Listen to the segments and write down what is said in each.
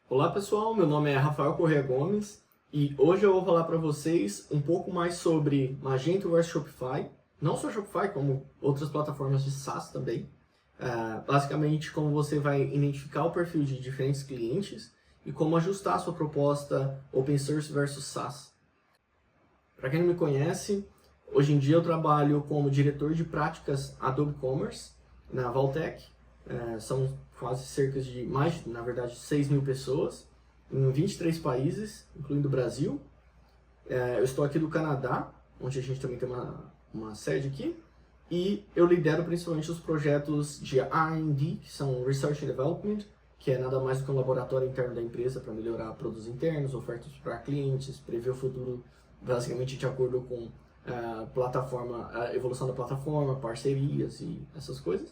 Olá pessoal, meu nome é Rafael Corrêa Gomes e hoje eu vou falar para vocês um pouco mais sobre Magento versus Shopify, não só Shopify, como outras plataformas de SaaS também. Basicamente, como você vai identificar o perfil de diferentes clientes e como ajustar a sua proposta Open Source versus SaaS. Para quem não me conhece, hoje em dia eu trabalho como diretor de práticas Adobe Commerce na Valtech. São quase cerca de na verdade, 6.000 pessoas em 23 países, incluindo o Brasil. Eu estou aqui do Canadá, onde a gente também tem uma sede aqui, e eu lidero principalmente os projetos de R&D, que são Research and Development, que é nada mais do que um laboratório interno da empresa para melhorar produtos internos, ofertas para clientes, prever o futuro, basicamente de acordo com a evolução da plataforma, parcerias e essas coisas.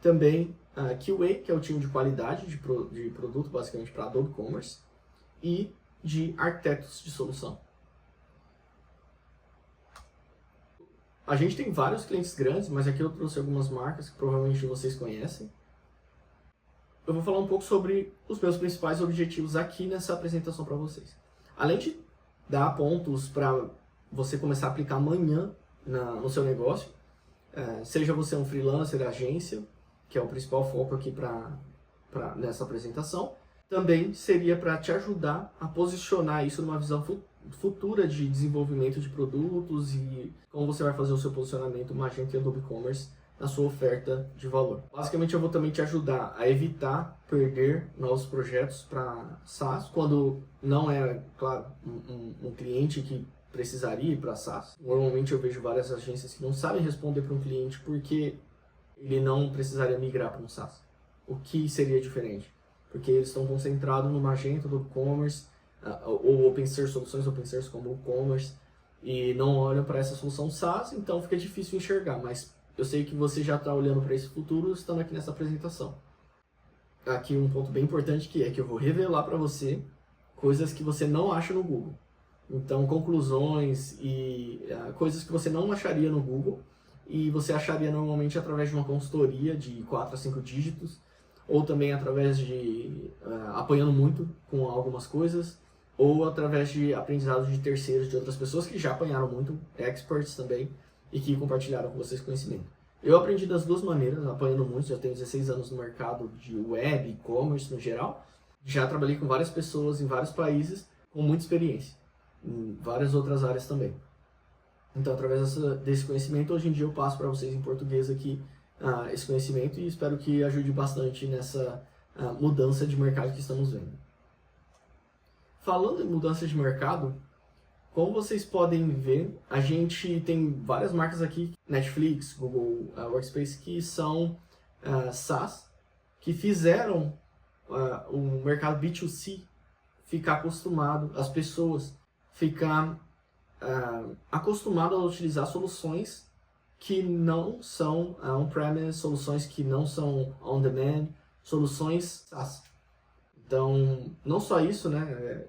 Também QA, que é o time de qualidade de produto, basicamente para Adobe Commerce, e de arquitetos de solução. A gente tem vários clientes grandes, mas aqui eu trouxe algumas marcas que provavelmente vocês conhecem. Eu vou falar um pouco sobre os meus principais objetivos aqui nessa apresentação para vocês. Além de dar pontos para você começar a aplicar amanhã no seu negócio, seja você um freelancer, agência, que é o principal foco aqui nessa apresentação, também seria para te ajudar a posicionar isso numa visão futura de desenvolvimento de produtos e como você vai fazer o seu posicionamento Magento e Adobe Commerce na sua oferta de valor. Basicamente, eu vou também te ajudar a evitar perder novos projetos para SaaS, quando não é, claro, um cliente que precisaria ir para SaaS. Normalmente eu vejo várias agências que não sabem responder para um cliente porque ele não precisaria migrar para um SaaS. O que seria diferente? Porque eles estão concentrados no Magento, do e-commerce, ou Open Source, soluções Open Source como o e-commerce, e não olham para essa solução SaaS, então fica difícil enxergar, mas eu sei que você já está olhando para esse futuro estando aqui nessa apresentação. Aqui um ponto bem importante que eu vou revelar para você coisas que você não acha no Google. Então, conclusões e coisas que você não acharia no Google, e você acharia normalmente através de uma consultoria de 4 a 5 dígitos, ou também através de apanhando muito com algumas coisas, ou através de aprendizado de terceiros, de outras pessoas que já apanharam muito, experts também, e que compartilharam com vocês conhecimento. Eu aprendi das duas maneiras, apanhando muito, já tenho 16 anos no mercado de web, e-commerce no geral, já trabalhei com várias pessoas em vários países, com muita experiência, em várias outras áreas também. Então, através desse conhecimento, hoje em dia eu passo para vocês em português aqui esse conhecimento e espero que ajude bastante nessa mudança de mercado que estamos vendo. Falando em mudança de mercado, como vocês podem ver, a gente tem várias marcas aqui, Netflix, Google Workspace, que são SaaS, que fizeram o mercado B2C ficar acostumado, as pessoas ficar acostumado a utilizar soluções que não são on-premise, soluções que não são on-demand, soluções SaaS. Então, não só isso, né?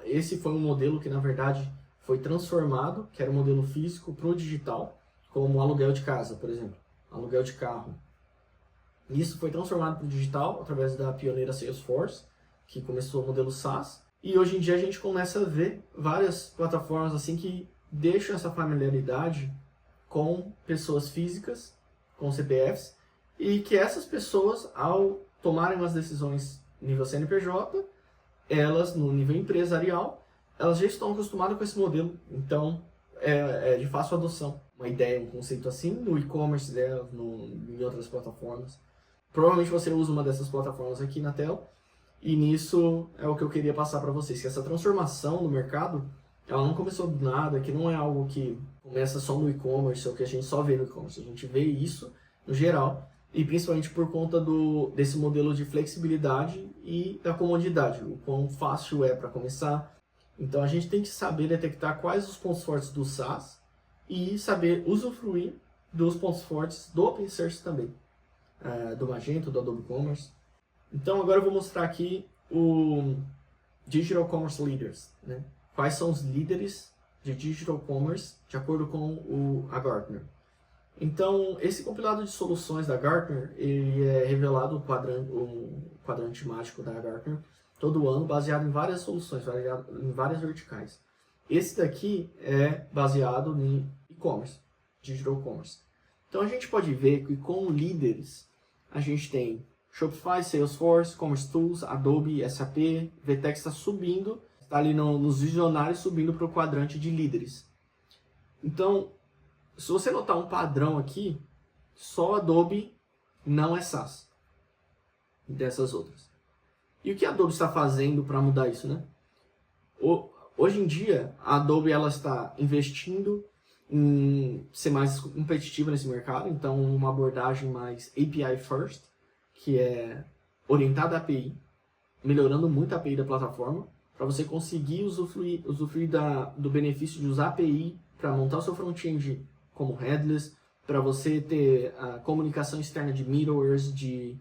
Esse foi um modelo que, na verdade, foi transformado, que era um modelo físico, para o digital, como aluguel de casa, por exemplo, aluguel de carro. Isso foi transformado para o digital através da pioneira Salesforce, que começou o modelo SaaS. E hoje em dia a gente começa a ver várias plataformas assim que deixam essa familiaridade com pessoas físicas, com CPFs, e que essas pessoas, ao tomarem umas decisões nível CNPJ, elas, no nível empresarial, elas já estão acostumadas com esse modelo. Então, é de fácil adoção. Uma ideia, um conceito assim, no e-commerce dela, em outras plataformas. Provavelmente você usa uma dessas plataformas aqui na tela. E nisso é o que eu queria passar para vocês, que essa transformação no mercado, ela não começou do nada, que não é algo que começa só no e-commerce, ou que a gente só vê no e-commerce, a gente vê isso no geral, e principalmente por conta desse modelo de flexibilidade e da comodidade, o quão fácil é para começar. Então a gente tem que saber detectar quais os pontos fortes do SaaS e saber usufruir dos pontos fortes do Open Source também, do Magento, do Adobe Commerce. Então agora eu vou mostrar aqui o Digital Commerce Leaders, né? Quais são os líderes de Digital Commerce de acordo com a Gartner. Então, esse compilado de soluções da Gartner, ele é revelado no quadrante mágico da Gartner, todo ano, baseado em várias soluções, baseado em várias verticais. Esse daqui é baseado em e-commerce, digital commerce. Então a gente pode ver que com líderes a gente tem Shopify, Salesforce, Commerce Tools, Adobe, SAP, VTEX está subindo, está ali nos visionários subindo para o quadrante de líderes. Então, se você notar um padrão aqui, só Adobe não é SaaS dessas outras. E o que a Adobe está fazendo para mudar isso, né? Hoje em dia, a Adobe ela está investindo em ser mais competitiva nesse mercado, então uma abordagem mais API first, que é orientada à API, melhorando muito a API da plataforma, para você conseguir usufruir do benefício de usar a API para montar o seu front-end como headless, para você ter a comunicação externa de middlewares, de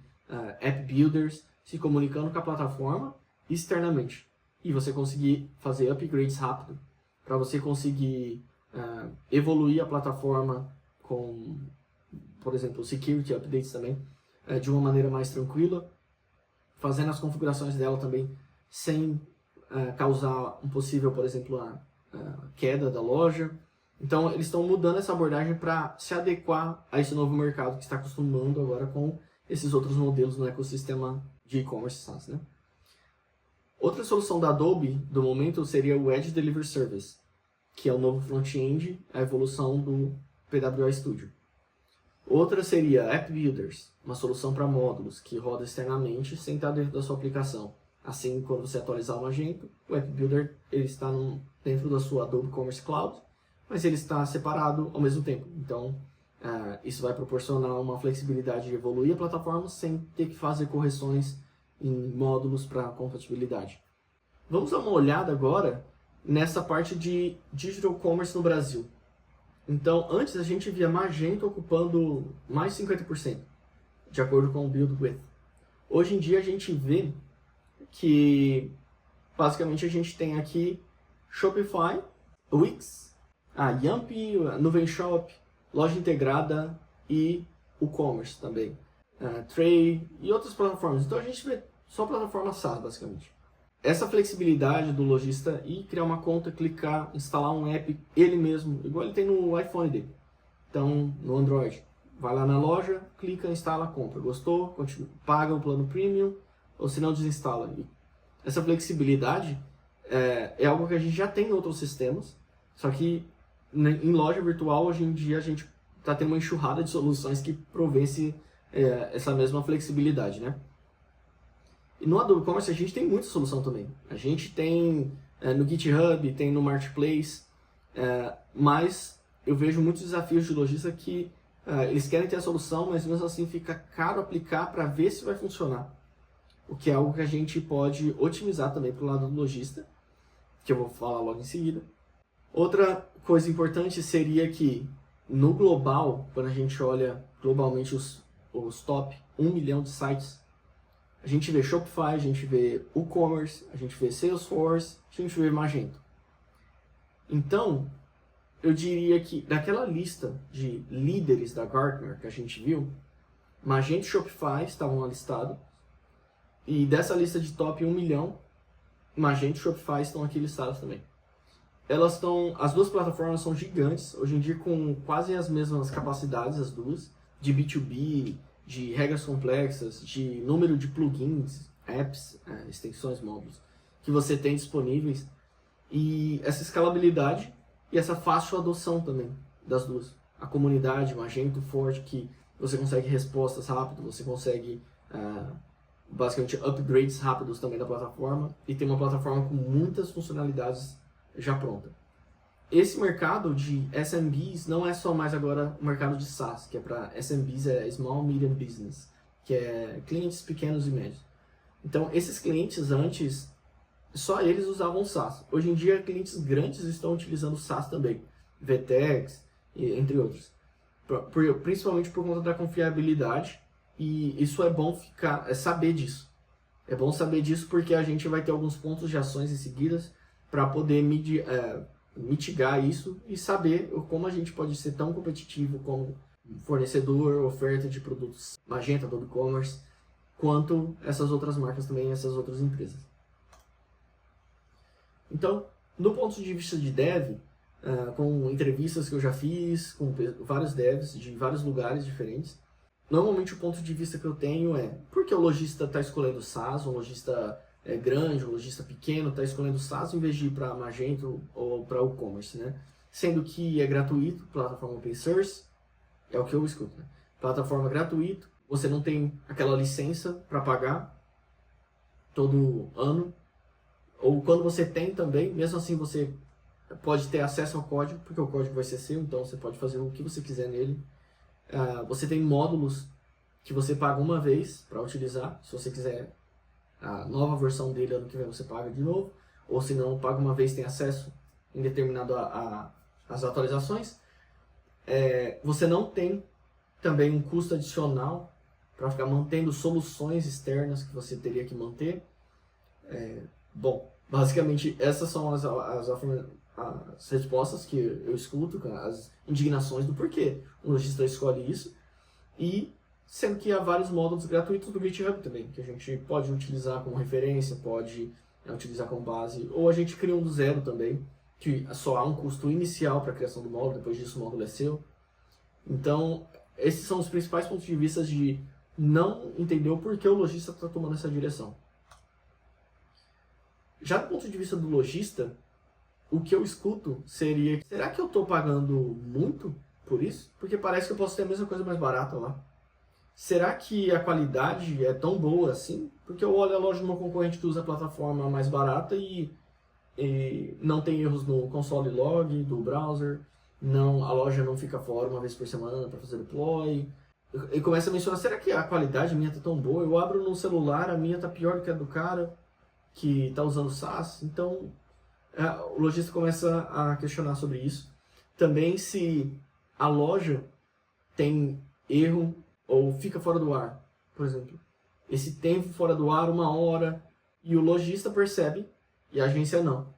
app builders, se comunicando com a plataforma externamente. E você conseguir fazer upgrades rápido, para você conseguir evoluir a plataforma com, por exemplo, security updates também, de uma maneira mais tranquila, fazendo as configurações dela também sem causar um possível, por exemplo, a queda da loja. Então, eles estão mudando essa abordagem para se adequar a esse novo mercado que está acostumando agora com esses outros modelos no ecossistema de e-commerce SaaS, né? Outra solução da Adobe, do momento, seria o Edge Delivery Service, que é o novo front-end, a evolução do PWA Studio. Outra seria App Builders, uma solução para módulos que roda externamente sem estar dentro da sua aplicação. Assim, quando você atualizar o Magento, o App Builder ele está dentro da sua Adobe Commerce Cloud, mas ele está separado ao mesmo tempo. Então, isso vai proporcionar uma flexibilidade de evoluir a plataforma sem ter que fazer correções em módulos para compatibilidade. Vamos dar uma olhada agora nessa parte de Digital Commerce no Brasil. Então, antes a gente via Magento ocupando mais 50%, de acordo com o Build With. Hoje em dia a gente vê que, basicamente, a gente tem aqui Shopify, Wix, Yamp, Nuvem Shop, Loja Integrada e o Commerce também, Tray e outras plataformas. Então a gente vê só plataforma SaaS, basicamente. Essa flexibilidade do lojista ir criar uma conta, clicar, instalar um app ele mesmo, igual ele tem no iPhone dele. Então, no Android, vai lá na loja, clica, instala, compra. Gostou? Continua, paga o plano premium, ou se não, desinstala. E essa flexibilidade é algo que a gente já tem em outros sistemas, só que em loja virtual, hoje em dia, a gente está tendo uma enxurrada de soluções que provê essa mesma flexibilidade, né? E no Adobe Commerce a gente tem muita solução também. A gente tem no GitHub, tem no Marketplace, mas eu vejo muitos desafios de lojista que eles querem ter a solução, mas mesmo assim fica caro aplicar para ver se vai funcionar. O que é algo que a gente pode otimizar também para o lado do lojista, que eu vou falar logo em seguida. Outra coisa importante seria que no global, quando a gente olha globalmente os top 1 milhão de sites, a gente vê Shopify, a gente vê WooCommerce, a gente vê Salesforce, a gente vê Magento. Então, eu diria que daquela lista de líderes da Gartner que a gente viu, Magento e Shopify estavam listados. E dessa lista de top 1 milhão, Magento e Shopify estão aqui listados também. As duas plataformas são gigantes, hoje em dia com quase as mesmas capacidades, as duas, de B2B, de regras complexas, de número de plugins, apps, extensões móveis que você tem disponíveis, e essa escalabilidade e essa fácil adoção também das duas. A comunidade, Magento forte, que você consegue respostas rápidas, você consegue basicamente upgrades rápidos também da plataforma, e tem uma plataforma com muitas funcionalidades já pronta. Esse mercado de SMBs não é só mais agora o mercado de SaaS, que é para SMBs, Small Medium Business, que é clientes pequenos e médios. Então, esses clientes antes, só eles usavam SaaS. Hoje em dia, clientes grandes estão utilizando SaaS também, VTEX, entre outros. Principalmente por conta da confiabilidade, e isso é bom saber disso. É bom saber disso porque a gente vai ter alguns pontos de ações em seguidas para poder mitigar isso e saber como a gente pode ser tão competitivo como fornecedor, oferta de produtos Magento, Adobe Commerce, quanto essas outras marcas também, essas outras empresas. Então, no ponto de vista de dev, com entrevistas que eu já fiz com vários devs de vários lugares diferentes, normalmente o ponto de vista que eu tenho é por que o lojista está escolhendo SaaS, um lojista grande, um lojista pequeno está escolhendo SaaS em vez de ir para Magento ou para e-commerce, né? Sendo que é gratuito, plataforma open source, é o que eu escuto, né? Plataforma gratuito, você não tem aquela licença para pagar todo ano, ou quando você tem também, mesmo assim você pode ter acesso ao código, porque o código vai ser seu, então você pode fazer o que você quiser nele. Você tem módulos que você paga uma vez para utilizar, se você quiser a nova versão dele ano que vem você paga de novo, ou se não, paga uma vez, tem acesso indeterminado às atualizações. Você não tem também um custo adicional para ficar mantendo soluções externas que você teria que manter. Bom, basicamente essas são as respostas que eu escuto, as indignações do porquê o lojista escolhe isso, e sendo que há vários módulos gratuitos do GitHub também, que a gente pode utilizar como referência, pode utilizar como base, ou a gente cria um do zero também, que só há um custo inicial para a criação do módulo, depois disso o módulo é seu. Então, esses são os principais pontos de vista de não entender o porquê o lojista está tomando essa direção. Já do ponto de vista do lojista, o que eu escuto seria, será que eu estou pagando muito por isso? Porque parece que eu posso ter a mesma coisa mais barata lá. Será que a qualidade é tão boa assim? Porque eu olho a loja de uma concorrente que usa a plataforma mais barata e não tem erros no console log do browser, a loja não fica fora uma vez por semana para fazer deploy. E começa a mencionar, será que a qualidade minha está tão boa? Eu abro no celular, a minha está pior do que a do cara que está usando SaaS. Então, o lojista começa a questionar sobre isso. Também se a loja tem erro ou fica fora do ar, por exemplo. Esse tempo fora do ar, 1 hora, e o lojista percebe e a agência não.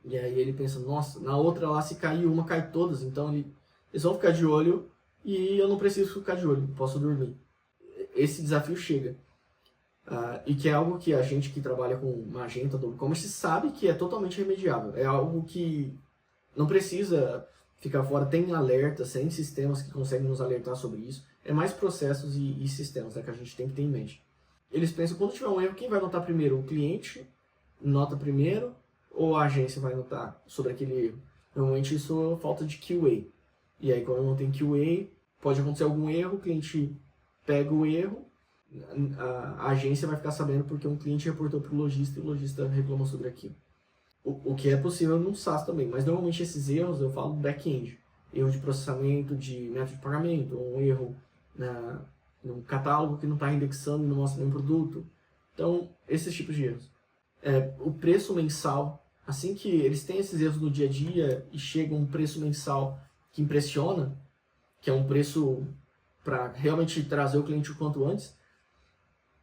E aí ele pensa, nossa, na outra lá se cair uma, cai todas. Então eles vão ficar de olho e eu não preciso ficar de olho, posso dormir. Esse desafio chega. E que é algo que a gente que trabalha com Magento, do e-commerce, sabe que é totalmente remediável. É algo que não precisa ficar fora. Tem alertas, tem sistemas que conseguem nos alertar sobre isso. É mais processos e sistemas, que a gente tem que ter em mente. Eles pensam, quando tiver um erro, quem vai notar primeiro? O cliente nota primeiro ou a agência vai notar sobre aquele erro? Normalmente isso é falta de QA. E aí quando não tem QA, pode acontecer algum erro, o cliente pega o erro, a agência vai ficar sabendo porque um cliente reportou para o lojista e o lojista reclamou sobre aquilo. O que é possível num SaaS também, mas normalmente esses erros eu falo back-end. Erro de processamento de método de pagamento, ou um erro num catálogo que não está indexando e não mostra nenhum produto. Então, esses tipos de erros. O preço mensal, assim que eles têm esses erros no dia a dia e chega um preço mensal que impressiona, que é um preço para realmente trazer o cliente o quanto antes,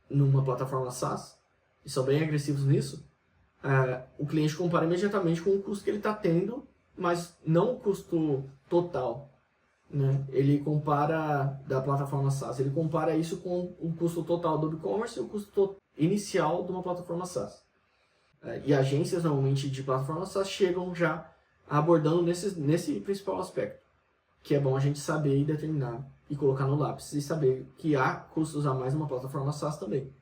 numa plataforma SaaS, e são bem agressivos nisso, o cliente compara imediatamente com o custo que ele está tendo, mas não o custo total. Né? Ele compara da plataforma SaaS, ele compara isso com o custo total do e-commerce e o custo inicial de uma plataforma SaaS. E agências normalmente de plataforma SaaS chegam já abordando nesse principal aspecto, que é bom a gente saber e determinar e colocar no lápis e saber que há custos a mais numa plataforma SaaS também.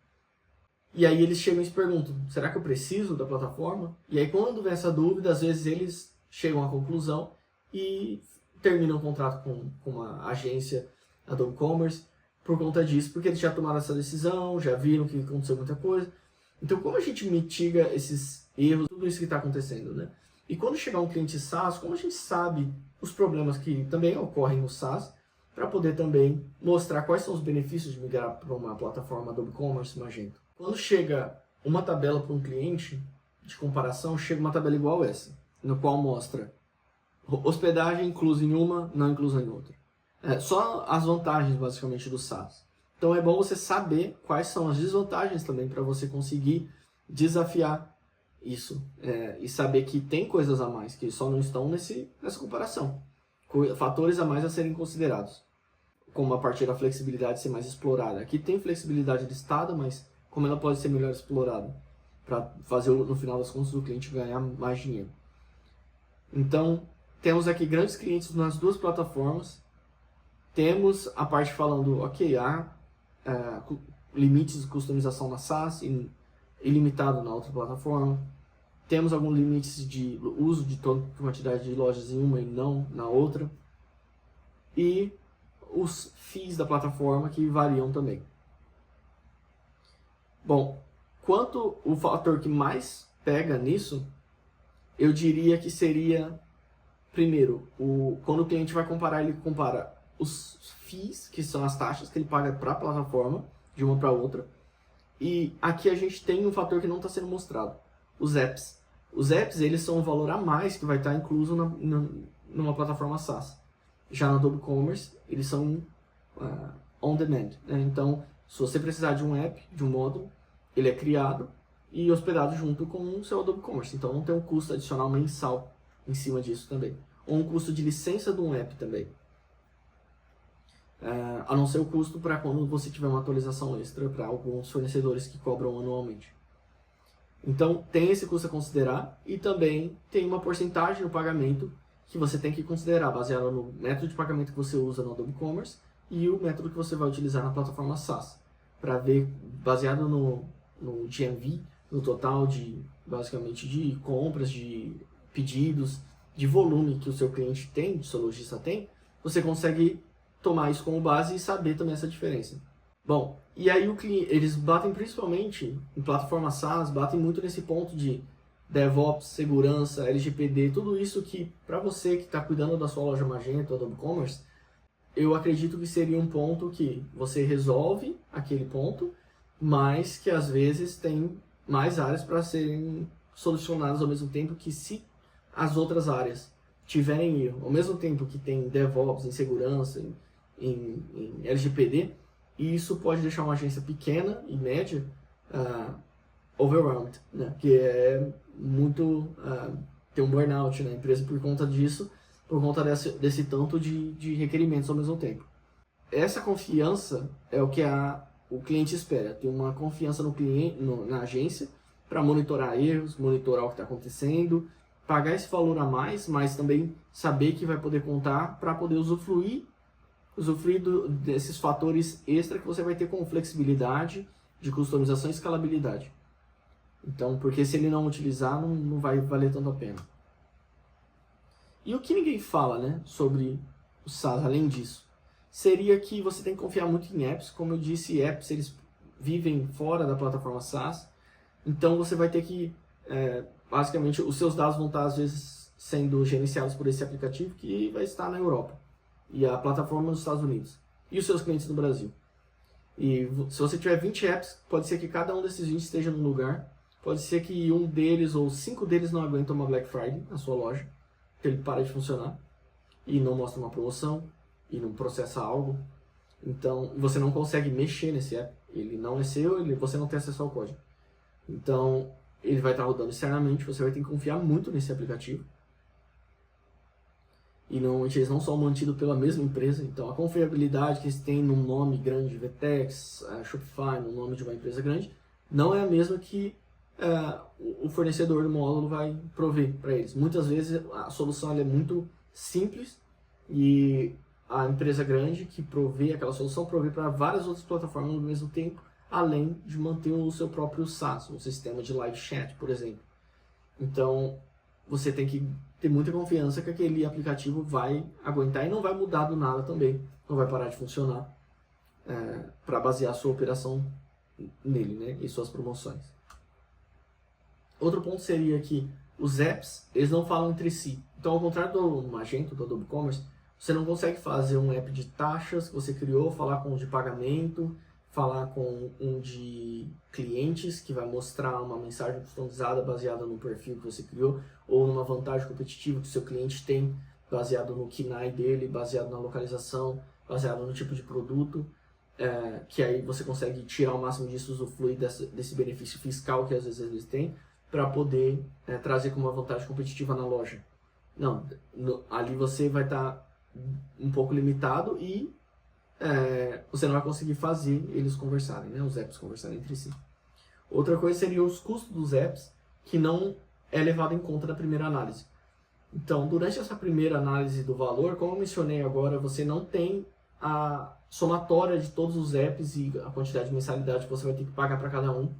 E aí eles chegam e se perguntam, será que eu preciso da plataforma? E aí quando vem essa dúvida, às vezes eles chegam à conclusão e terminam o contrato com uma agência do e-commerce por conta disso, porque eles já tomaram essa decisão, já viram que aconteceu muita coisa. Então como a gente mitiga esses erros, tudo isso que está acontecendo, né? E quando chegar um cliente SaaS, como a gente sabe os problemas que também ocorrem no SaaS, para poder também mostrar quais são os benefícios de migrar para uma plataforma do e-commerce Magento. Quando chega uma tabela para um cliente de comparação, chega uma tabela igual essa, no qual mostra hospedagem inclusa em uma, não inclusa em outra. Só as vantagens, basicamente, do SaaS. Então é bom você saber quais são as desvantagens também para você conseguir desafiar isso. E saber que tem coisas a mais, que só não estão nessa comparação. Fatores a mais a serem considerados. Como a partir da flexibilidade ser mais explorada. Aqui tem flexibilidade listada, mas como ela pode ser melhor explorada. para fazer, no final das contas, o cliente ganhar mais dinheiro. Então, temos aqui grandes clientes nas duas plataformas. Temos a parte falando, ok, há limites de customização na SaaS e ilimitado na outra plataforma. Temos alguns limites de uso de toda quantidade de lojas em uma e não na outra. E os fees da plataforma que variam também. Bom, quanto o fator que mais pega nisso, eu diria que seria, primeiro, quando o cliente vai comparar, ele compara os fees, que são as taxas que ele paga para a plataforma, de uma para outra. E aqui a gente tem um fator que não está sendo mostrado, os apps. Os apps, eles são um valor a mais que vai estar incluso numa plataforma SaaS. Já no Adobe Commerce, eles são on demand, né? Então, se você precisar de um app, de um módulo, ele é criado e hospedado junto com o seu Adobe Commerce. Então, não tem um custo adicional mensal em cima disso também. Ou um custo de licença de um app também. A não ser o custo para quando você tiver uma atualização extra para alguns fornecedores que cobram anualmente. Então, tem esse custo a considerar e também tem uma porcentagem no pagamento que você tem que considerar, baseado no método de pagamento que você usa no Adobe Commerce e o método que você vai utilizar na plataforma SaaS, para ver, baseado no GMV, no total basicamente de compras, de pedidos, de volume que o seu cliente tem, o seu lojista tem, você consegue tomar isso como base e saber também essa diferença. Bom, e aí eles batem principalmente, em plataforma SaaS, batem muito nesse ponto de DevOps, segurança, LGPD, tudo isso que, para você que está cuidando da sua loja Magento, Adobe Commerce, eu acredito que seria um ponto que você resolve aquele ponto, mas que às vezes tem mais áreas para serem solucionadas ao mesmo tempo que se as outras áreas tiverem erro, ao mesmo tempo que tem DevOps em segurança, em LGPD, e isso pode deixar uma agência pequena e média overwhelmed, né? Que é muito tem um burnout na empresa por conta disso, por conta desse tanto de requerimentos ao mesmo tempo. Essa confiança é o que o cliente espera, ter uma confiança no cliente, na agência, para monitorar erros, monitorar o que está acontecendo, pagar esse valor a mais, mas também saber que vai poder contar para poder usufruir desses fatores extra que você vai ter com flexibilidade, de customização e escalabilidade. Então, porque se ele não utilizar, não vai valer tanto a pena. E o que ninguém fala, né, sobre o SaaS, além disso, seria que você tem que confiar muito em apps. Como eu disse, apps eles vivem fora da plataforma SaaS, então você vai ter que, basicamente, os seus dados vão estar, às vezes, sendo gerenciados por esse aplicativo que vai estar na Europa, e a plataforma nos Estados Unidos, e os seus clientes no Brasil. E se você tiver 20 apps, pode ser que cada um desses 20 esteja num lugar, pode ser que um deles ou 5 deles não aguentam uma Black Friday na sua loja, que ele para de funcionar, e não mostra uma promoção, e não processa algo. Então, você não consegue mexer nesse app, ele não é seu, você não tem acesso ao código. Então, ele vai estar rodando externamente, você vai ter que confiar muito nesse aplicativo. E normalmente eles não são mantidos pela mesma empresa, então a confiabilidade que eles têm num nome grande, Vtex, Shopify, no nome de uma empresa grande, não é a mesma que o fornecedor do módulo vai prover para eles. Muitas vezes a solução é muito simples e a empresa grande que provê aquela solução provê para várias outras plataformas ao mesmo tempo, além de manter o seu próprio SaaS, um sistema de live chat, por exemplo. Então, você tem que ter muita confiança que aquele aplicativo vai aguentar e não vai mudar do nada também, não vai parar de funcionar para basear a sua operação nele, né, e suas promoções. Outro ponto seria que os apps, eles não falam entre si. Então, ao contrário do Magento, do Adobe Commerce, você não consegue fazer um app de taxas que você criou, falar com um de pagamento, falar com um de clientes, que vai mostrar uma mensagem customizada baseada no perfil que você criou, ou numa vantagem competitiva que o seu cliente tem, baseado no KNAI dele, baseado na localização, baseado no tipo de produto, que aí você consegue tirar o máximo disso, usufruir desse benefício fiscal que às vezes eles têm, para poder trazer como uma vantagem competitiva na loja. Não, ali você vai estar um pouco limitado e você não vai conseguir fazer eles conversarem, né, os apps conversarem entre si. Outra coisa seria os custos dos apps, que não é levado em conta na primeira análise. Então, durante essa primeira análise do valor, como eu mencionei agora, você não tem a somatória de todos os apps e a quantidade de mensalidade que você vai ter que pagar para cada um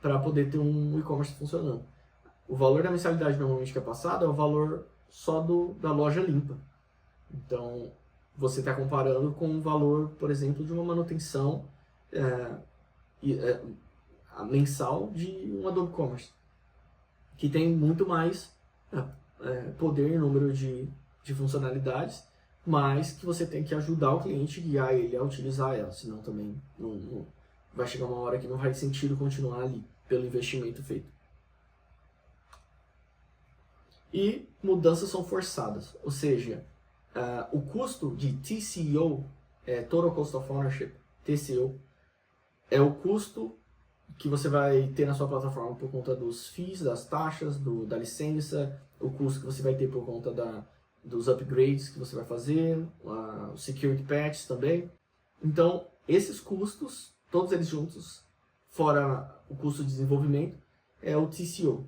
para poder ter um e-commerce funcionando. O valor da mensalidade normalmente que é passado é o valor só da loja limpa. Então, você está comparando com o valor, por exemplo, de uma manutenção mensal de um Adobe Commerce, que tem muito mais poder e número de funcionalidades, mas que você tem que ajudar o cliente, guiar ele a utilizar ela, senão também não vai chegar uma hora que não faz sentido continuar ali, pelo investimento feito. E mudanças são forçadas, ou seja, o custo de TCO, Total Cost of Ownership, TCO, é o custo que você vai ter na sua plataforma por conta dos fees, das taxas, da licença, o custo que você vai ter por conta dos upgrades que você vai fazer, os security patches também. Então, esses custos, todos eles juntos, fora o custo de desenvolvimento, é o TCO.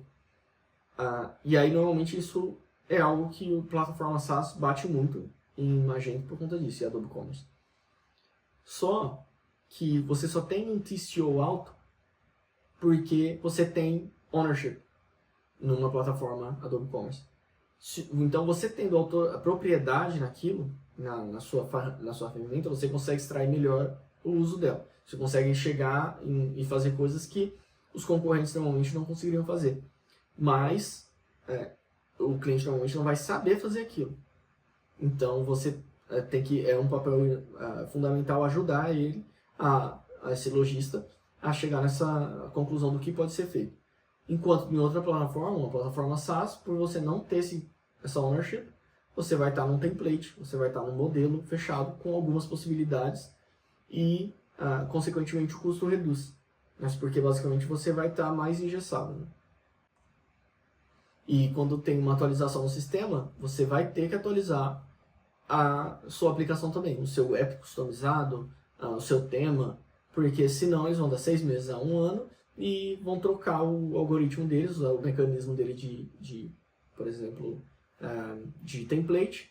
E aí, normalmente, isso é algo que a plataforma SaaS bate muito em Magento por conta disso, e Adobe Commerce. Só que você só tem um TCO alto porque você tem ownership numa plataforma Adobe Commerce. Então, você tendo a propriedade naquilo, na sua ferramenta, você consegue extrair melhor o uso dela. Você consegue chegar e fazer coisas que os concorrentes normalmente não conseguiriam fazer. Mas o cliente normalmente não vai saber fazer aquilo. Então, você é um papel fundamental ajudar ele, esse lojista, a chegar nessa conclusão do que pode ser feito. Enquanto em outra plataforma, uma plataforma SaaS, por você não ter essa ownership, você vai estar num template, você vai estar num modelo fechado com algumas possibilidades e, consequentemente, o custo reduz. Mas porque, basicamente, você vai estar mais engessado. Né? E quando tem uma atualização no sistema, você vai ter que atualizar a sua aplicação também, o seu app customizado, o seu tema, porque senão eles vão dar 6 meses a 1 ano e vão trocar o algoritmo deles, o mecanismo dele por exemplo, de template,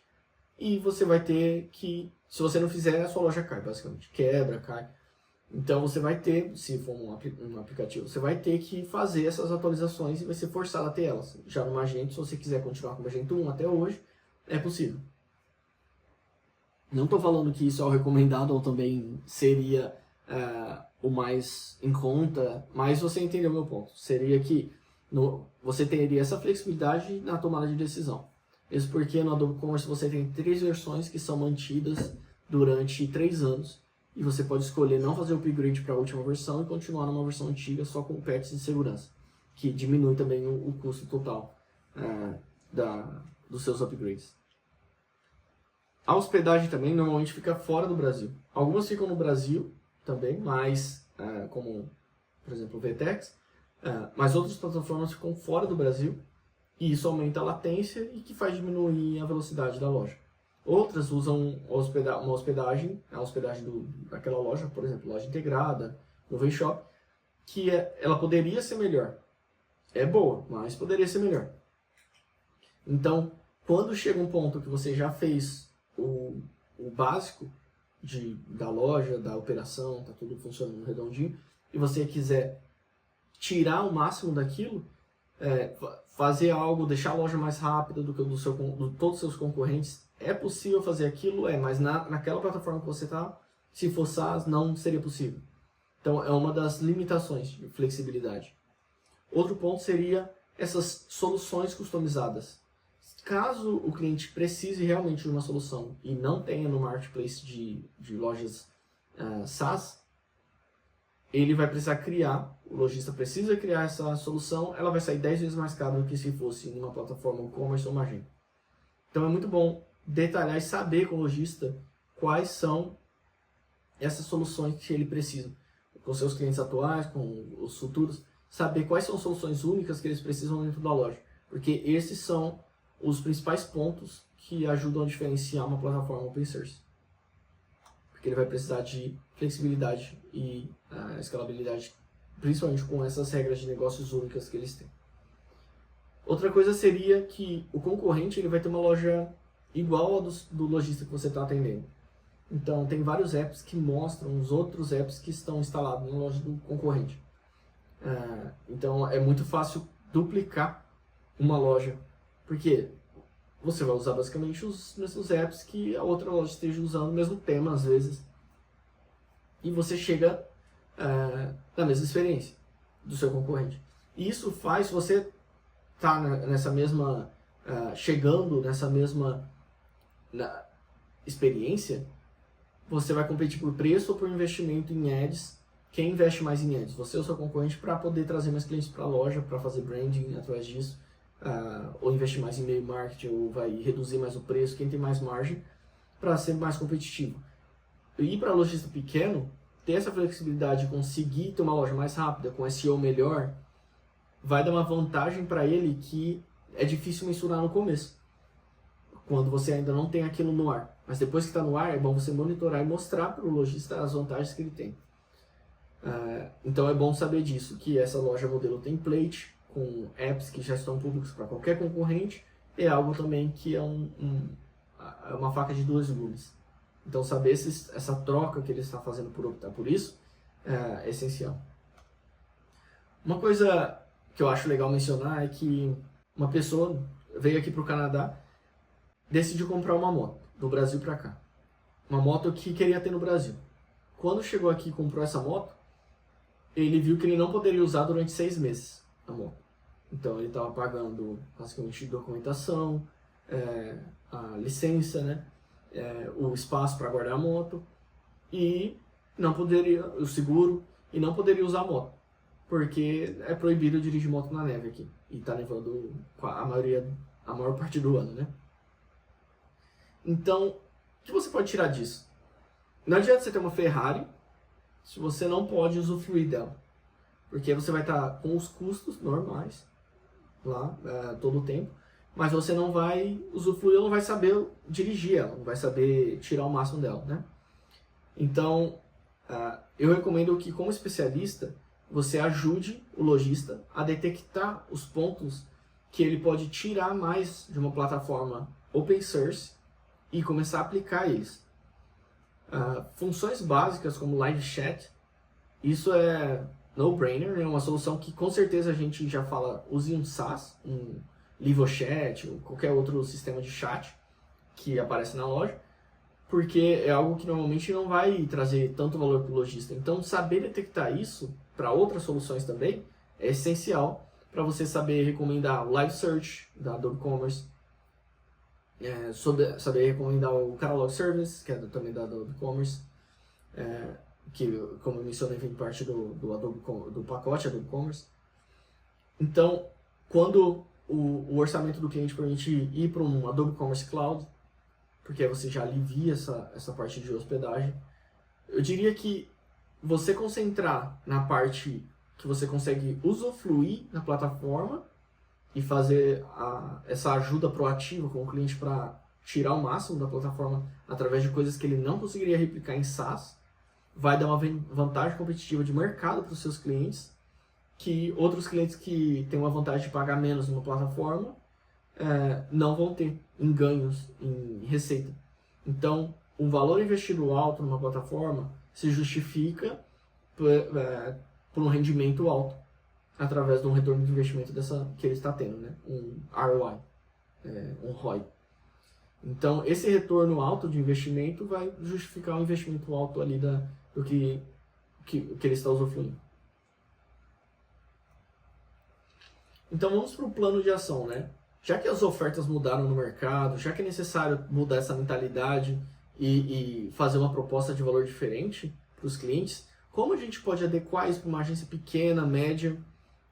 e você vai ter que, se você não fizer, a sua loja cai, basicamente, quebra, cai. Então você vai ter, se for um aplicativo, você vai ter que fazer essas atualizações e vai ser forçado a ter elas. Já no Magento, se você quiser continuar com o Magento 1 até hoje, é possível. Não estou falando que isso é o recomendado ou também seria o mais em conta, mas você entendeu o meu ponto. Seria que você teria essa flexibilidade na tomada de decisão. Isso porque no Adobe Commerce você tem 3 versões que são mantidas durante 3 anos e você pode escolher não fazer o upgrade para a última versão e continuar numa versão antiga só com patches de segurança, que diminui também o custo total dos seus upgrades. A hospedagem também normalmente fica fora do Brasil. Algumas ficam no Brasil também, mas como, por exemplo, o VTEX, mas outras plataformas ficam fora do Brasil e isso aumenta a latência e que faz diminuir a velocidade da loja. Outras usam uma hospedagem, a hospedagem daquela loja, por exemplo, loja integrada, Nuvem Shop, que ela poderia ser melhor. É boa, mas poderia ser melhor. Então, quando chega um ponto que você já fez o básico da loja, da operação, está tudo funcionando redondinho, e você quiser tirar o máximo daquilo, fazer algo, deixar a loja mais rápida do que todos os seus concorrentes, é possível fazer aquilo, mas naquela plataforma que você está, se for SaaS, não seria possível. Então, é uma das limitações de flexibilidade. Outro ponto seria essas soluções customizadas. Caso o cliente precise realmente de uma solução e não tenha no marketplace de lojas SaaS, ele vai precisar criar, o lojista precisa criar essa solução, ela vai sair 10 vezes mais cara do que se fosse em uma plataforma e-commerce ou Magento. Então é muito bom detalhar e saber com o lojista quais são essas soluções que ele precisa. Com seus clientes atuais, com os futuros, saber quais são as soluções únicas que eles precisam dentro da loja. Porque esses são os principais pontos que ajudam a diferenciar uma plataforma open source. Porque ele vai precisar de flexibilidade e escalabilidade principalmente com essas regras de negócios únicas que eles têm. Outra coisa seria que o concorrente ele vai ter uma loja igual a do lojista que você está atendendo. Então, tem vários apps que mostram os outros apps que estão instalados na loja do concorrente. Então, é muito fácil duplicar uma loja, porque você vai usar basicamente os mesmos apps que a outra loja esteja usando, o mesmo tema às vezes, e você chega na mesma experiência do seu concorrente. E isso faz, se você está nessa mesma, chegando nessa mesma experiência, você vai competir por preço ou por investimento em ads. Quem investe mais em ads? Você ou seu concorrente, para poder trazer mais clientes para a loja, para fazer branding através disso, ou investir mais em e-mail marketing, ou vai reduzir mais o preço, quem tem mais margem, para ser mais competitivo. E para lojista pequeno, ter essa flexibilidade de conseguir ter uma loja mais rápida, com SEO melhor, vai dar uma vantagem para ele que é difícil mensurar no começo, quando você ainda não tem aquilo no ar. Mas depois que está no ar, é bom você monitorar e mostrar para o lojista as vantagens que ele tem. Então é bom saber disso, que essa loja modelo template, com apps que já estão públicos para qualquer concorrente, é algo também que é uma faca de duas gumes. Então saber essa troca que ele está fazendo por optar por isso é essencial. Uma coisa que eu acho legal mencionar é que uma pessoa veio aqui para o Canadá, decidiu comprar uma moto, do Brasil para cá. Uma moto que queria ter no Brasil. Quando chegou aqui e comprou essa moto, ele viu que ele não poderia usar durante 6 meses a moto. Então ele estava pagando basicamente documentação, a licença, né? O espaço para guardar a moto e não poderia, o seguro, e não poderia usar a moto, porque é proibido dirigir moto na neve aqui, e está nevando a maior parte do ano, né? Então, o que você pode tirar disso? Não adianta você ter uma Ferrari se você não pode usufruir dela, porque você vai estar com os custos normais lá todo o tempo, mas você não vai usufruir, não vai saber dirigir ela, não vai saber tirar o máximo dela, né? Então, eu recomendo que, como especialista, você ajude o lojista a detectar os pontos que ele pode tirar mais de uma plataforma open source e começar a aplicar eles. Funções básicas como live chat, isso é no-brainer, é uma solução que com certeza a gente já fala, use um SaaS, um LiveChat ou qualquer outro sistema de chat que aparece na loja, porque é algo que normalmente não vai trazer tanto valor para o lojista. Então, saber detectar isso para outras soluções também é essencial para você saber recomendar o Live Search da Adobe Commerce, saber recomendar o Catalog Service, que é também da Adobe Commerce, que, como eu mencionei, vem parte do pacote Adobe Commerce. Então, quando o orçamento do cliente permite ir para um Adobe Commerce Cloud, porque aí você já alivia essa parte de hospedagem, eu diria que você concentrar na parte que você consegue usufruir na plataforma e fazer essa ajuda proativa com o cliente para tirar o máximo da plataforma através de coisas que ele não conseguiria replicar em SaaS, vai dar uma vantagem competitiva de mercado para os seus clientes, que outros clientes que têm uma vantagem de pagar menos numa plataforma não vão ter em ganhos, em receita. Então, um valor investido alto numa plataforma se justifica por um rendimento alto, através de um retorno de investimento que ele está tendo, né? Um ROI, um ROI. Então, esse retorno alto de investimento vai justificar um investimento alto ali do que ele está usufruindo. Então, vamos para o plano de ação, né? Já que as ofertas mudaram no mercado, já que é necessário mudar essa mentalidade e fazer uma proposta de valor diferente para os clientes, como a gente pode adequar isso para uma agência pequena, média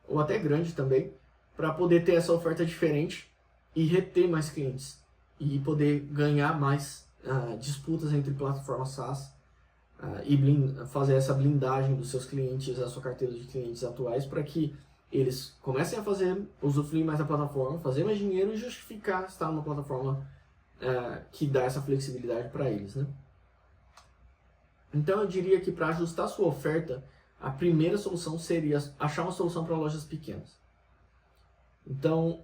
ou até grande também, para poder ter essa oferta diferente e reter mais clientes e poder ganhar mais disputas entre plataformas SaaS e fazer essa blindagem dos seus clientes, a sua carteira de clientes atuais, para que eles comecem a usufruir mais da plataforma, fazer mais dinheiro e justificar estar numa plataforma que dá essa flexibilidade para eles, né? Então eu diria que para ajustar a sua oferta, a primeira solução seria achar uma solução para lojas pequenas. Então,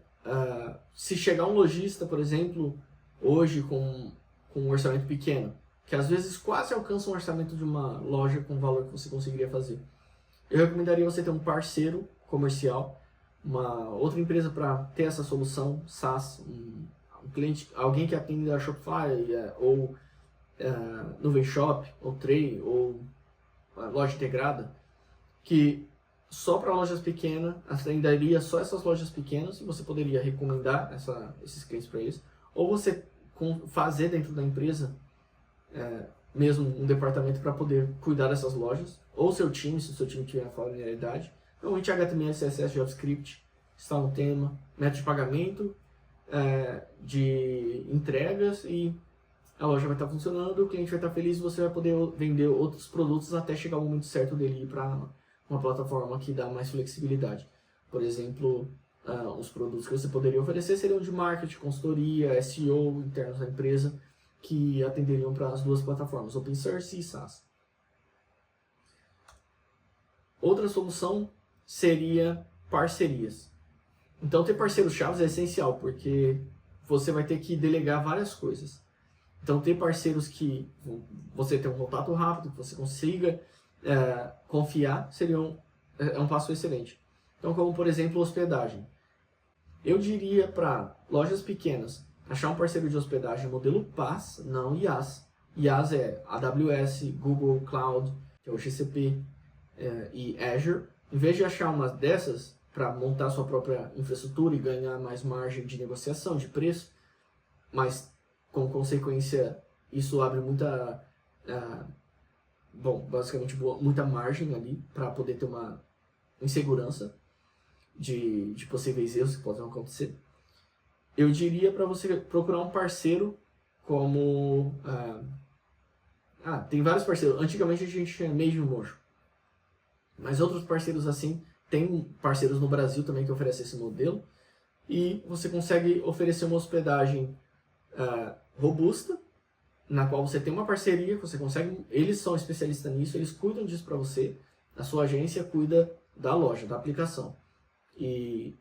se chegar um lojista, por exemplo, hoje com um orçamento pequeno, que às vezes quase alcança um orçamento de uma loja com o valor que você conseguiria fazer, eu recomendaria você ter um parceiro comercial, uma outra empresa para ter essa solução SaaS, um cliente, alguém que atende a Shopify ou Nuvem Shop, ou Tray, ou loja integrada, que só para lojas pequenas, atenderia só essas lojas pequenas, e você poderia recomendar esses clientes para eles, ou você fazer dentro da empresa mesmo um departamento para poder cuidar dessas lojas, ou seu time, se o seu time tiver familiaridade. Normalmente HTML, CSS, JavaScript, está no tema, método de pagamento, de entregas, e a loja vai estar funcionando, o cliente vai estar feliz e você vai poder vender outros produtos até chegar o momento certo dele ir para uma plataforma que dá mais flexibilidade. Por exemplo, os produtos que você poderia oferecer seriam de marketing, consultoria, SEO internos da empresa, que atenderiam para as duas plataformas, Open Source e SaaS. Outra solução seria parcerias. Então, ter parceiros-chave é essencial, porque você vai ter que delegar várias coisas. Então, ter parceiros que você tem um contato rápido, que você consiga confiar, é um passo excelente. Então, como por exemplo, hospedagem. Eu diria para lojas pequenas, achar um parceiro de hospedagem modelo PaaS, não IaaS. IaaS é AWS, Google Cloud, que é o GCP, e Azure. Em vez de achar uma dessas para montar sua própria infraestrutura e ganhar mais margem de negociação, de preço, mas com consequência isso abre basicamente muita margem ali para poder ter uma insegurança de possíveis erros que podem acontecer. Eu diria para você procurar um parceiro como... tem vários parceiros. Antigamente a gente tinha Mesmo Mojo. Mas outros parceiros assim, tem parceiros no Brasil também que oferecem esse modelo. E você consegue oferecer uma hospedagem robusta, na qual você tem uma parceria, você consegue... Eles são especialistas nisso, eles cuidam disso para você. A sua agência cuida da loja, da aplicação. E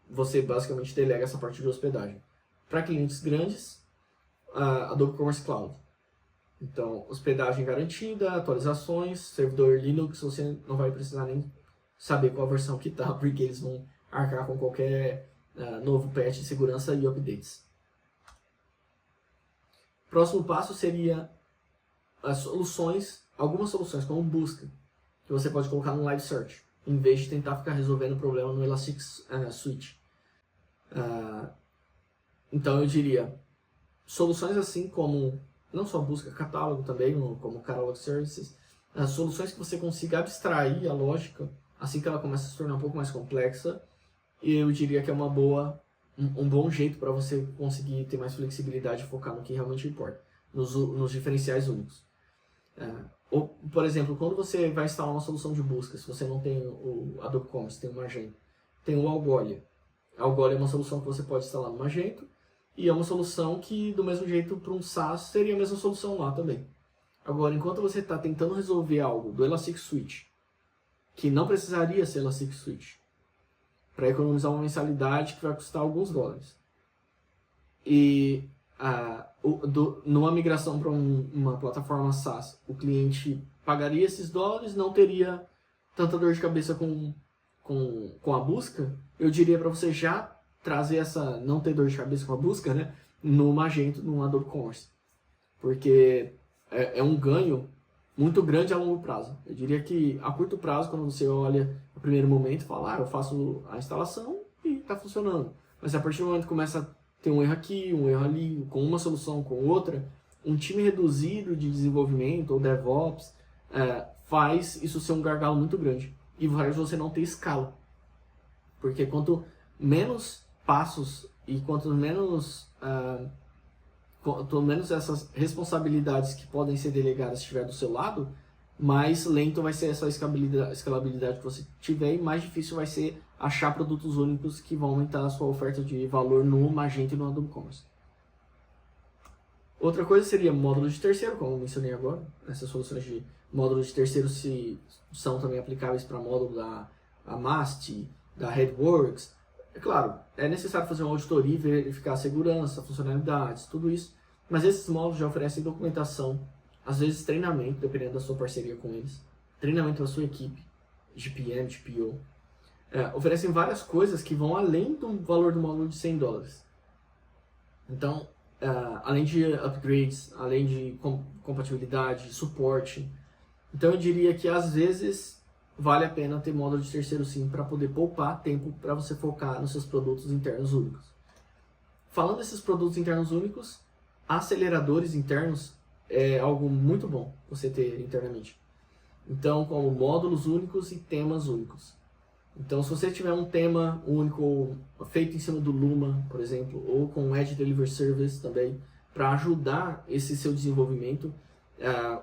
você basicamente delega essa parte de hospedagem. Para clientes grandes, Adobe Commerce Cloud. Então, hospedagem garantida, atualizações, servidor Linux, você não vai precisar nem saber qual versão que está, porque eles vão arcar com qualquer novo patch de segurança e updates. Próximo passo seria algumas soluções como busca, que você pode colocar no Live Search, em vez de tentar ficar resolvendo o problema no Elasticsearch. Então eu diria, soluções assim como, não só busca, catálogo também, como Catalog Services, soluções que você consiga abstrair a lógica, assim que ela começa a se tornar um pouco mais complexa, eu diria que é um bom jeito para você conseguir ter mais flexibilidade e focar no que realmente importa, nos diferenciais únicos. Ou, por exemplo, quando você vai instalar uma solução de busca, se você não tem o Adobe Commerce, tem o Magento, tem o Algolia. Algolia é uma solução que você pode instalar no Magento, e é uma solução que, do mesmo jeito, para um SaaS, seria a mesma solução lá também. Agora, enquanto você está tentando resolver algo do Elasticsearch, que não precisaria ser Elasticsearch, para economizar uma mensalidade que vai custar alguns dólares, e numa migração para uma plataforma SaaS, o cliente pagaria esses dólares, não teria tanta dor de cabeça com a busca, eu diria para você já trazer não ter dor de cabeça com a busca, né, no Magento, no Adobe Commerce. Porque é um ganho muito grande a longo prazo. Eu diria que a curto prazo, quando você olha no primeiro momento e fala, eu faço a instalação e está funcionando. Mas a partir do momento que começa a ter um erro aqui, um erro ali, com uma solução, com outra, um time reduzido de desenvolvimento ou DevOps faz isso ser um gargalo muito grande. E faz você não ter escala. Porque quanto menos passos e quanto menos essas responsabilidades que podem ser delegadas estiver do seu lado, mais lento vai ser essa escalabilidade que você tiver e mais difícil vai ser achar produtos únicos que vão aumentar a sua oferta de valor no Magento e no Adobe Commerce. Outra coisa seria módulos de terceiro, como eu mencionei agora, essas soluções de módulos de terceiro são também aplicáveis para módulo da Mast, da Headworks. É claro, é necessário fazer uma auditoria e verificar a segurança, funcionalidades, tudo isso. Mas esses módulos já oferecem documentação, às vezes treinamento, dependendo da sua parceria com eles. Treinamento da sua equipe, de PM, de PO. Oferecem várias coisas que vão além do valor do módulo de $100. Então, além de upgrades, além de compatibilidade, suporte. Então eu diria que às vezes vale a pena ter módulo de terceiro sim para poder poupar tempo para você focar nos seus produtos internos únicos. Falando desses produtos internos únicos, aceleradores internos é algo muito bom você ter internamente. Então, como módulos únicos e temas únicos. Então, se você tiver um tema único feito em cima do Luma, por exemplo, ou com Edge Delivery Service também, para ajudar esse seu desenvolvimento,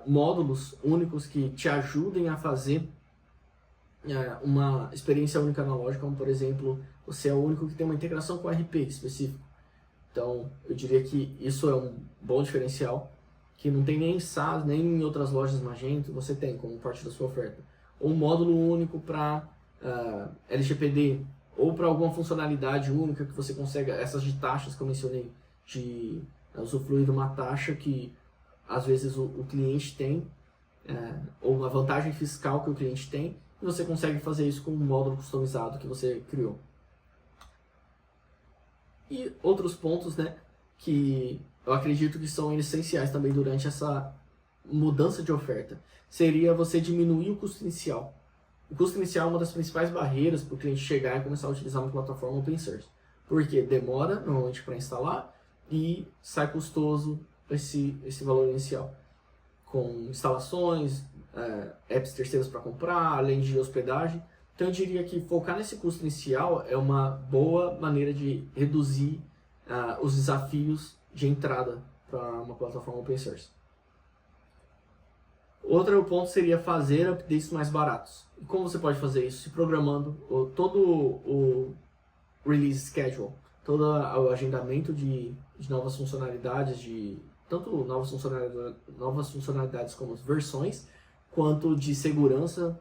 módulos únicos que te ajudem a fazer uma experiência única analógica, como por exemplo, você é o único que tem uma integração com RP específico. Então, eu diria que isso é um bom diferencial, que não tem nem em SaaS, nem em outras lojas Magento, você tem como parte da sua oferta. Ou um módulo único para LGPD, ou para alguma funcionalidade única que você consegue, essas de taxas que eu mencionei, de usufruir de uma taxa que às vezes o cliente tem, ou uma vantagem fiscal que o cliente tem, e você consegue fazer isso com um módulo customizado que você criou. E outros pontos, né, que eu acredito que são essenciais também durante essa mudança de oferta, seria você diminuir o custo inicial. O custo inicial é uma das principais barreiras para o cliente chegar e começar a utilizar uma plataforma open source. Porque demora normalmente para instalar e sai custoso esse valor inicial. Com instalações, apps terceiros para comprar, além de hospedagem. Então eu diria que focar nesse custo inicial é uma boa maneira de reduzir os desafios de entrada para uma plataforma open source. Outro ponto seria fazer updates mais baratos. E como você pode fazer isso? Se programando todo o release schedule, todo o agendamento de novas funcionalidades, tanto novas funcionalidades como versões, quanto de segurança,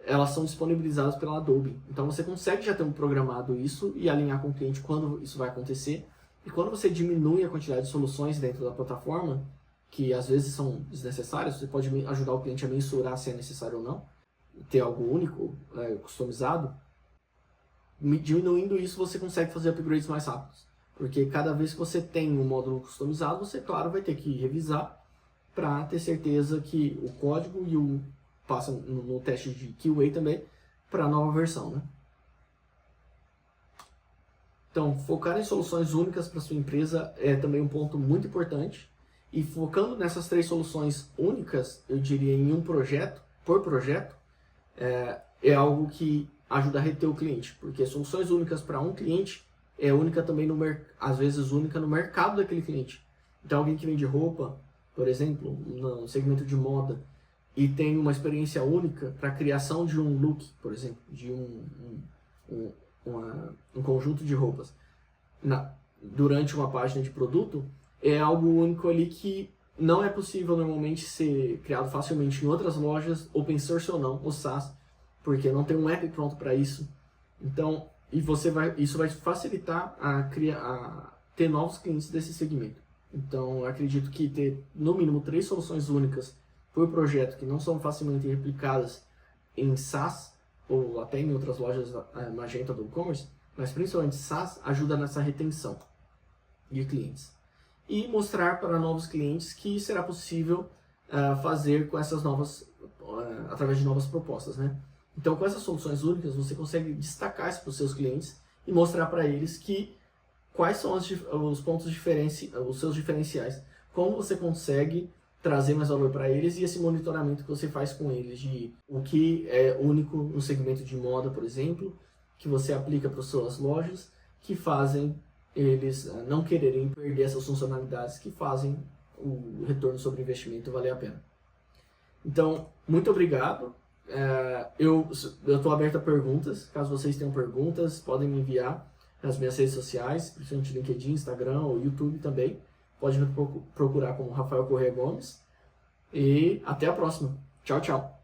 elas são disponibilizadas pela Adobe. Então você consegue já ter programado isso e alinhar com o cliente quando isso vai acontecer. E quando você diminui a quantidade de soluções dentro da plataforma, que às vezes são desnecessárias, você pode ajudar o cliente a mensurar se é necessário ou não, ter algo único, customizado. Diminuindo isso, você consegue fazer upgrades mais rápidos. Porque cada vez que você tem um módulo customizado, você, claro, vai ter que revisar para ter certeza que o código passa no teste de QA também para a nova versão, né? Então, focar em soluções únicas para sua empresa é também um ponto muito importante. E focando nessas 3 soluções únicas, eu diria em um projeto, por projeto, é algo que ajuda a reter o cliente. Porque soluções únicas para um cliente é única também, às vezes única no mercado daquele cliente. Então alguém que vende roupa, por exemplo, no segmento de moda, e tem uma experiência única para a criação de um look, por exemplo, de um conjunto de roupas, durante uma página de produto, é algo único ali que não é possível normalmente ser criado facilmente em outras lojas, open source ou não, ou SaaS, porque não tem um app pronto para isso. Então, isso vai facilitar a ter novos clientes desse segmento. Então, eu acredito que ter no mínimo 3 soluções únicas por projeto que não são facilmente replicadas em SaaS ou até em outras lojas Magento do e-commerce, mas principalmente SaaS, ajuda nessa retenção de clientes. E mostrar para novos clientes que será possível fazer com essas através de novas propostas, né? Então, com essas soluções únicas, você consegue destacar isso para os seus clientes e mostrar para eles quais são os pontos os seus diferenciais, como você consegue trazer mais valor para eles e esse monitoramento que você faz com eles de o que é único no segmento de moda, por exemplo, que você aplica para as suas lojas, que fazem eles não quererem perder essas funcionalidades que fazem o retorno sobre investimento valer a pena. Então, muito obrigado. Eu estou aberto a perguntas. Caso vocês tenham perguntas, podem me enviar nas minhas redes sociais, principalmente LinkedIn, Instagram ou YouTube também. Pode me procurar como Rafael Corrêa Gomes. E até a próxima. Tchau, tchau.